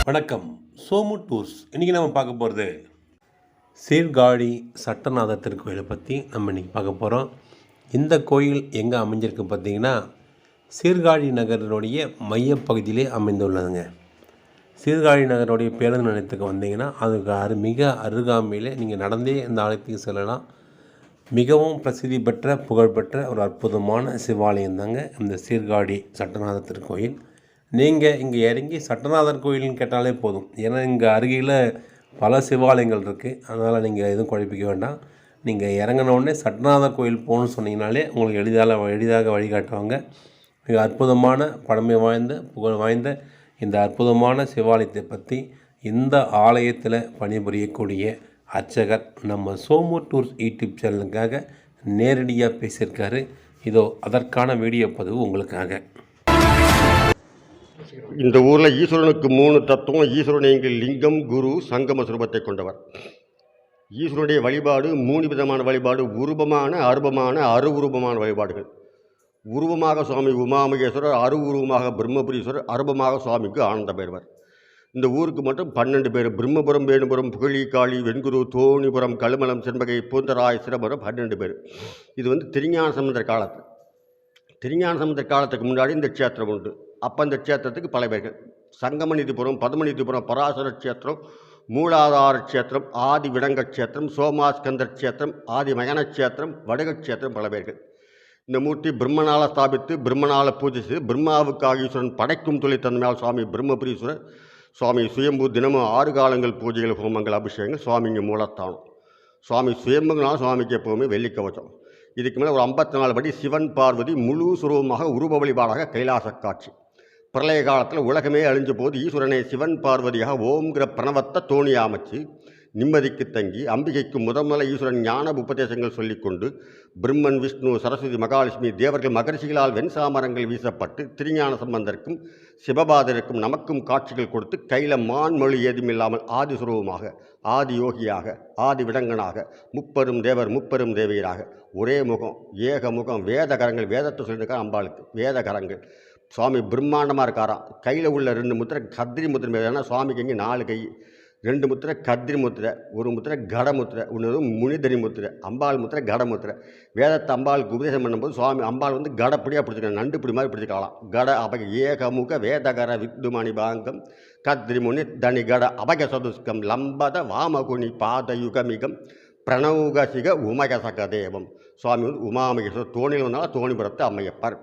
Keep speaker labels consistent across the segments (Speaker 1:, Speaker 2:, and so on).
Speaker 1: வணக்கம். சோமு டூர்ஸ். இன்றைக்கி நம்ம பார்க்க போகிறது சீர்காழி சட்டநாதர் திருக்கோயிலை பற்றி நம்ம இன்றைக்கி பார்க்க போகிறோம். இந்த கோயில் எங்கே அமைஞ்சிருக்கு பார்த்திங்கன்னா, சீர்காழி நகரினுடைய மையப்பகுதியிலே அமைந்துள்ளதுங்க. சீர்காழி நகருடைய பேருந்து நிலையத்துக்கு வந்தீங்கன்னா அதுக்கு மிக அருகாமையில் நீங்கள் நடந்தே இந்த ஆலயத்துக்கு செல்லலாம். மிகவும் பிரசித்தி பெற்ற புகழ்பெற்ற ஒரு அற்புதமான சிவாலயம் தாங்க இந்த சீர்காழி சட்டநாதர் திருக்கோயில். நீங்கள் இங்கே இறங்கி சட்டநாதர் கோயில்னு கேட்டாலே போதும். ஏன்னா இங்கே அருகில் பல சிவாலயங்கள் இருக்குது. அதனால் நீங்கள் எதுவும் குழப்பிக்க வேண்டாம். நீங்கள் இறங்கினோடனே சட்டநாதர் கோயில் போகணுன்னு சொன்னீங்கனாலே உங்களுக்கு எளிதாக வழிகாட்டுவாங்க. மிக அற்புதமான பழமை வாய்ந்த புகழ் வாய்ந்த இந்த அற்புதமான சிவாலயத்தை பற்றி இந்த ஆலயத்தில் பணிபுரியக்கூடிய அர்ச்சகர் நம்ம சோமு டூர்ஸ் யூடியூப் சேனலுக்காக நேரடியாக பேசியிருக்காரு. இதோ அதற்கான வீடியோ பதிவு உங்களுக்காக.
Speaker 2: இந்த ஊரில் ஈஸ்வரனுக்கு 3 தத்துவம். ஈஸ்வரன் லிங்கம், குரு, சங்கம சுரூபத்தை கொண்டவர். ஈஸ்வரனுடைய வழிபாடு 3 விதமான வழிபாடு. உருவமான, அருபமான, அருவுருவமான வழிபாடுகள். உருவமாக சுவாமி உமாமகேஸ்வரர், அருவுருவமாக பிரம்மபுரீஸ்வரர், அருபமாக சுவாமிக்கு ஆனந்த பைரவர். இந்த ஊருக்கு மட்டும் 12 பேர். பிரம்மபுரம், வேணுபுரம், புகழி, காளி, வெண்குரு, தோணிபுரம், கழுமலம், செண்பகை, பூந்தராய், சிரபுரம் 12 பேர். இது திருஞான சம்பந்தர் காலத்து. திருஞான சம்பந்தர் காலத்துக்கு முன்னாடி இந்த க்ஷேத்திரம் உண்டு. அப்போ இந்த க்ஷேத்திரத்துக்கு பல பேர்கள். சங்கமநிதிபுரம், பதுமநிதிபுரம், பராசர க்ஷேத்திரம், மூலாதார க்ஷேத்திரம், ஆதி விடங்க க்ஷேத்திரம், சோமாஸ்கந்தர் க்ஷேத்திரம், ஆதி மகன க்ஷேத்திரம், வடக க்ஷேத்திரம் பல பேர்கள். இந்த மூர்த்தி பிரம்மனால ஸ்தாபித்து பிரம்மனால பூஜை செய்து பிரம்மாவுக்காக ஈஸ்வரன் படைக்கும் தொழில் தன்மையால் சுவாமி பிரம்மபுரீஸ்வரர் சுவாமி சுயம்பு தினமும் 6 காலங்கள் பூஜைகள், ஹோமங்கள், அபிஷேகங்கள். சுவாமிங்க மூலத்தானம். சுவாமி சுயம்புங்களாம் சுவாமிக்கு எப்போவுமே வெள்ளி கவச்சம். இதுக்கு மேலே ஒரு 54 படி சிவன் பார்வதி முழு சுரூபமாக உருவ வழிபாடாக கைலாச காட்சி. பிரளய காலத்தில் உலகமே அழிஞ்ச போது ஈஸ்வரனை சிவன் பார்வதியாக ஓம்ங்கிற பிரணவத்தை தோணியா அமைச்சு நிம்மதிக்கு தங்கி அம்பிகைக்கு முதல்ல ஈஸ்வரன் ஞான உபதேசங்கள் சொல்லிக்கொண்டு பிரம்மன், விஷ்ணு, சரஸ்வதி, மகாலட்சுமி தேவர்கள் மகர்ஷிகளால் வெண்சாமரங்கள் வீசப்பட்டு திருஞான சம்பந்தருக்கும் சிவபாதருக்கும் நமக்கும் காட்சிகள் கொடுத்து கையில் மான்மொழி ஏதுமில்லாமல் ஆதிசுரூபமாக, ஆதி யோகியாக, ஆதி விடங்கனாக, முப்பெரும் தேவர் முப்பெரும் தேவியராக ஒரே முகம், ஏக முகம், வேதகரங்கள். வேதத்தை சொல்லியிருக்கார் அம்பாளுக்கு வேதகரங்கள். சுவாமி பிரம்மாண்டமாக இருக்காராம். கையில் உள்ள 2 முத்திரை கத்திரி முத்திரை. ஏன்னா சுவாமிக்கு இங்கே 4 கை. 2 முத்திரை கத்திரி முத்திரை, 1 முத்திரை கட முத்திரை, இன்னொரு முனிதனி முத்திரை. அம்பாள் முத்திரை கட முத்திரை. வேதத்தை அம்பாளுக்கு உபதேசம் பண்ணும்போது சுவாமி அம்பாள் கடப்படியாக பிடிச்சிக்கலாம், நண்டு பிடி மாதிரி பிடிச்சிக்கலாம். கட அபக ஏகமுக வேதகர வித்துமணி பாங்கம் கத்திரி முனி தனி கட அபக சதுஸ்கம் லம்பத வாமகுனி பாதயுகமிகம் பிரணவுகசிக உமகசக தேவம். சுவாமி உமாமகேஸ்வரர். தோணியில் வந்தாலும் தோணிபுரத்து அம்மையப்பர்.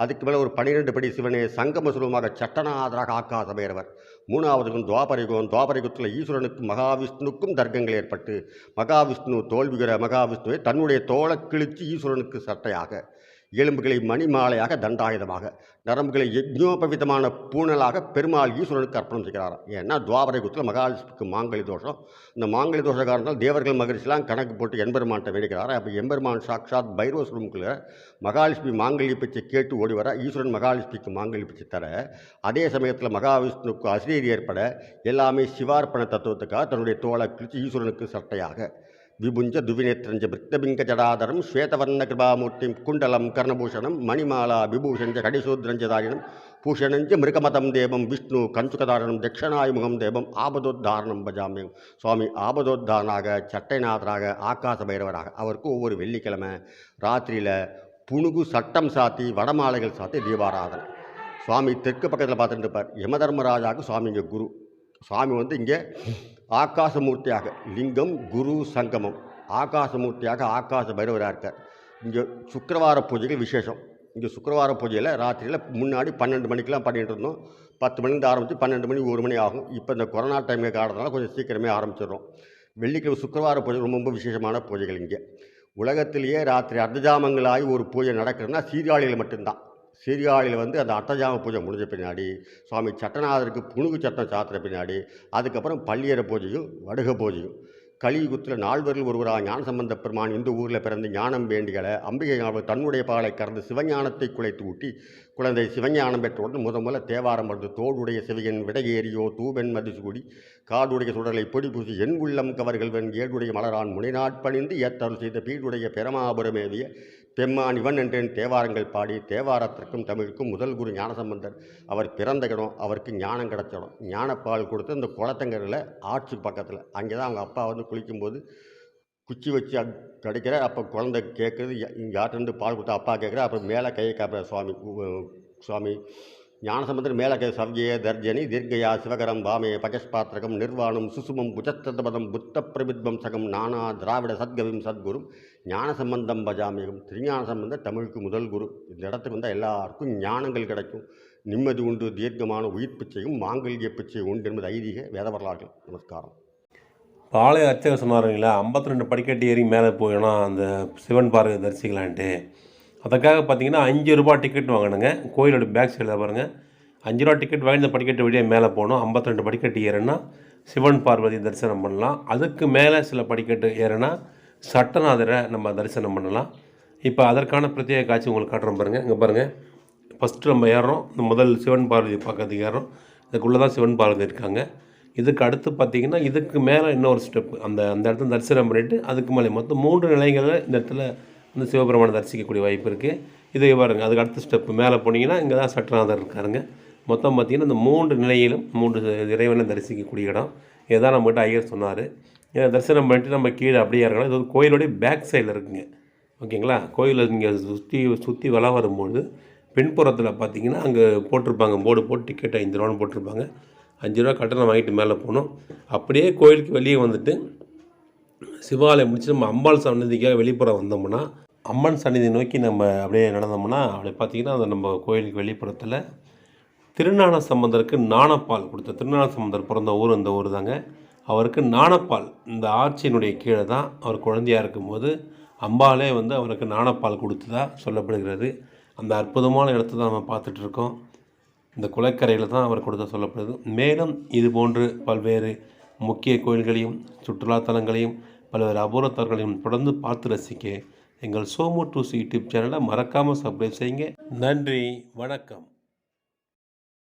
Speaker 2: அதுக்கு மேலே ஒரு 12 படி சிவனே சங்கம சுரூபமாக சட்டநாதராக ஆகாச பைரவர். 3வது துவாபரிகம். துவாபரிகத்தில் ஈஸ்வரனுக்கும் மகாவிஷ்ணுக்கும் தர்க்கங்கள் ஏற்பட்டு மகாவிஷ்ணு தோல்விகிற மகாவிஷ்ணுவை தன்னுடைய தோளை கிழித்து ஈஸ்வரனுக்கு சட்டையாக, எலும்புகளை மணிமாலையாக, தண்டாயுதமாக, நரம்புகளை யஜ்ஞோபவிதமான பூணலாக பெருமாள் ஈஸ்வரனுக்கு அர்ப்பணம் செய்கிறார். ஏன்னா துவாபரயுகத்தில் மகாலட்சுமிக்கு மாங்கலி தோஷம். இந்த மாங்கலி தோஷ காரணத்தால் தேவர்கள் மகரிஷிலாம் கணக்கு போட்டு எம்பெருமான்ட்ட வேண்டிக்கிறார். அப்போ எம்பெருமான் சாட்சாத் பைரவஸ்வரூபுக்குள்ள மகாலட்சுமி மாங்கல்ய பிச்சை கேட்டு ஓடி வர ஈஸ்வரன் மகாலட்சுமிக்கு மாங்கல்ய பிச்சை தர, அதே சமயத்தில் மகாவிஷ்ணுக்கு அசிரீரி ஏற்பட எல்லாமே சிவார்ப்பண தத்துவத்துக்காக தன்னுடைய தோளை கிழித்து ஈஸ்வரனுக்கு சட்டையாக விபுஞ்ச துவிநேத்திரஞ்ச பிருத்தபிங்க ஜடாதரம் ஸ்வேதவர்ண கிருபாமூர்த்திம் குண்டலம் கர்ணபூஷணம் மணிமாலா விபூஷஞ்ச கடிசூத்ரஞ்சதாரிணம் பூஷணஞ்ச மிருகமதம் தேவம் விஷ்ணு கஞ்சுகதாரணம் தட்சிணாயுமுகம் தேவம் ஆபதோத்தாரணம் பஜாமியம். சுவாமி ஆபதோத்தாரனாக, சட்டைநாதராக, ஆகாச பைரவராக. அவருக்கு ஒவ்வொரு வெள்ளிக்கிழமை ராத்திரியில் புணுகு சட்டம் சாத்தி வடமாலைகள் சாத்தி தீபாராதனை. சுவாமி தெற்கு பக்கத்தில் பார்த்துட்டு இருப்பார். யமதர்மராஜாவுக்கு சுவாமி இங்கே குரு. சுவாமி இங்கே ஆகாசமூர்த்தியாக லிங்கம், குரு, சங்கமம். ஆகாசமூர்த்தியாக ஆகாச பைரவராக இருக்கார். இங்கே சுக்கிரவார பூஜைகள் விசேஷம். இங்கே சுக்கிரவார பூஜையில் ராத்திரியில் முன்னாடி 12 மணிக்கெலாம் பண்ணிகிட்டு இருந்தோம். 10 மணிலேருந்து ஆரம்பித்து 12 மணி 1 மணி ஆகும். இப்போ இந்த கொரோனா டைமில் ஆடுறதுனால கொஞ்சம் சீக்கிரமே ஆரம்பிச்சிடுறோம். வெள்ளிக்கிழமை சுக்கிரவார பூஜை ரொம்ப விசேஷமான பூஜைகள். இங்கே உலகத்திலேயே ராத்திரி அர்த்தஜாமங்களாகி ஒரு பூஜை நடக்கிறதுனா சீர்காழியில் மட்டும்தான். சீர்காழியில் அந்த அட்டஜாம பூஜை முடிஞ்ச பின்னாடி சுவாமி சட்டநாதருக்கு புணுகு சட்டம் சாத்துற பின்னாடி அதுக்கப்புறம் பள்ளியற பூஜையும் வடுக பூஜையும். கலியுகத்தில் 4 ஒருவராக ஞானசம்பந்த பெருமான் இந்த ஊரில் பிறந்து ஞானம் வேண்டிகளை அம்பிகை தன்னுடைய பாலை கறந்து சிவஞானத்தை குலைத்து ஊட்டி குழந்தை சிவஞானம் பெற்றவுடன் முதல்ல தேவாரம் படுத்து தோடுடைய சிவையன் விடையேறியோ தூவெண் மதிசூடி காடுடைய சுடலை பொடி பூசி என் உள்ளம் கவர்கள்வன் ஏடுடைய மலரான் முனைநாட்பணிந்து ஏத்தருள் செய்த பீடுடைய பெருமாபுரமேவிய பெம்மானிவன் என்றேன் தேவாரங்கள் பாடி தேவாரத்திற்கும் தமிழுக்கும் முதல் குரு ஞானசம்பந்தர். அவர் பிறந்த இடம், அவருக்கு ஞானம் கிடச்ச இடம். ஞானப்பால் கொடுத்து இந்த குளத்தங்கரையில் ஆற்று பக்கத்தில் அங்கே தான் அவங்க அப்பா வந்து குளிக்கும்போது குச்சி வச்சு கிடைக்கிற. அப்போ குழந்தை கேட்குறது யார்கிட்ட பால் கொடுத்தா அப்பா கேட்குற. அப்புறம் மேலே கையை காப்ப சுவாமி ஞானசம்பந்தர் மேலே கை சவ்யே தர்ஜனி தீர்க்கயா சிவகரம் வாமே பகஸ்பாத்திரகம் நிர்வாணம் சுசுமம் புஜத்தபதம் புத்த பிரபித்வம் சகம் நானா திராவிட சத்கவிம் சத்குரும் ஞானசம்பந்தம் பஜாமிகம். திருஞான சம்பந்தர் தமிழுக்கு முதல் குரு. இந்த இடத்துக்கு வந்தால் எல்லாருக்கும் ஞானங்கள் கிடைக்கும், நிம்மதி உண்டு, தீர்க்கமான உயிர் பிச்சையும் மாங்கல்ய பிச்சை உண்டு என்பது ஐதீக வேத வரலாறுகள். நமஸ்காரம்.
Speaker 1: பாளைய அர்ச்சகர் சொன்னாருங்களா 52 படிக்கட்டு ஏறி மேலே போயிடணும் அந்த சிவன் பார்வை தரிசிக்கலான்ட்டு. அதுக்காக பார்த்தீங்கன்னா 5 ரூபா டிக்கெட் வாங்கணுங்க. கோயிலோட பேக் சைடில் பாருங்கள், 5 ரூபா டிக்கெட் வாங்கி இந்த படிக்கட்டு வழியாக மேலே போகணும். 52 படிக்கட்டு ஏறுனா சிவன் பார்வதி தரிசனம் பண்ணலாம். அதுக்கு மேலே சில படிக்கட்டு ஏறுனா சட்டநாதரை நம்ம தரிசனம் பண்ணலாம். இப்போ அதற்கான பிரத்யேக காட்சி உங்களுக்கு காட்டுறோம் பாருங்கள். இங்கே பாருங்கள், ஃபஸ்ட்டு நம்ம ஏறுறோம். இந்த முதல் சிவன் பார்வதி பார்க்கறதுக்கு ஏறுறோம். இதுக்குள்ளே தான் சிவன் பார்வதி இருக்காங்க. இதுக்கு அடுத்து பார்த்திங்கன்னா இதுக்கு மேலே இன்னொரு ஸ்டெப்பு, அந்த இடத்துல தரிசனம் பண்ணிவிட்டு அதுக்கு மேலே மொத்தம் 3 நிலைகளில் இந்த இடத்துல இந்த சிவபெருமானை தரிசிக்கக்கூடிய வாய்ப்பு இருக்குது. இதை பாருங்கள், அதுக்கு அடுத்த ஸ்டெப்பு மேலே போனீங்கன்னா இங்கே தான் சட்டநாதர் இருக்காருங்க. மொத்தம் பார்த்திங்கன்னா இந்த 3 நிலையிலும் 3 இறைவனை தரிசிக்கக்கூடிய இடம். இதுதான் நம்மகிட்ட ஐயர் சொன்னார். தரிசனம் பண்ணிட்டு நம்ம கீழே அப்படியே இறங்கலாம். இது வந்து கோயிலோடைய பேக் சைடில் இருக்குங்க. ஓகேங்களா? கோயிலில் இங்கே சுற்றி வளம் வரும்போது பின்புறத்தில் பார்த்திங்கன்னா அங்கே போட்டிருப்பாங்க, போர்டு போட்டு டிக்கெட் 5 ரூபான்னு போட்டிருப்பாங்க. 5 ரூபா கட்டணம் வாங்கிட்டு மேலே போகணும். அப்படியே கோயிலுக்கு வெளியே வந்துட்டு சிவாலயம் முடிச்சு நம்ம அம்பாள் சன்னதிக்காக வெளிப்புறம் வந்தோம்னா, அம்மன் சன்னதி நோக்கி நம்ம அப்படியே நடந்தோம்னா அப்படியே பார்த்திங்கன்னா அந்த நம்ம கோயிலுக்கு வெளிப்புறத்தில் திருஞான சம்பந்தருக்கு நாணப்பால் கொடுத்த, திருஞான சம்பந்தர் பிறந்த ஊர் இந்த ஊர் தாங்க. அவருக்கு நாணப்பால் இந்த ஆட்சியினுடைய கீழே தான் அவர் குழந்தையாக இருக்கும்போது அம்பாலே வந்து அவருக்கு நாணப்பால் கொடுத்ததா சொல்லப்படுகிறது. அந்த அற்புதமான இடத்த தான் நம்ம பார்த்துட்ருக்கோம். இந்த குளக்கரையில் தான் அவர் கொடுத்த சொல்லப்படுது. மேலும் இது போன்று பல்வேறு முக்கிய கோயில்களையும் சுற்றுலாத்தலங்களையும் பல்வேறு அபூர்வத்தர்களையும் தொடர்ந்து பார்த்து ரசிக்க எங்கள் சோமு டூஸ் யூடியூப் சேனலை மறக்காமல் சப்ஸ்கிரைப் செய்யுங்க. நன்றி, வணக்கம்.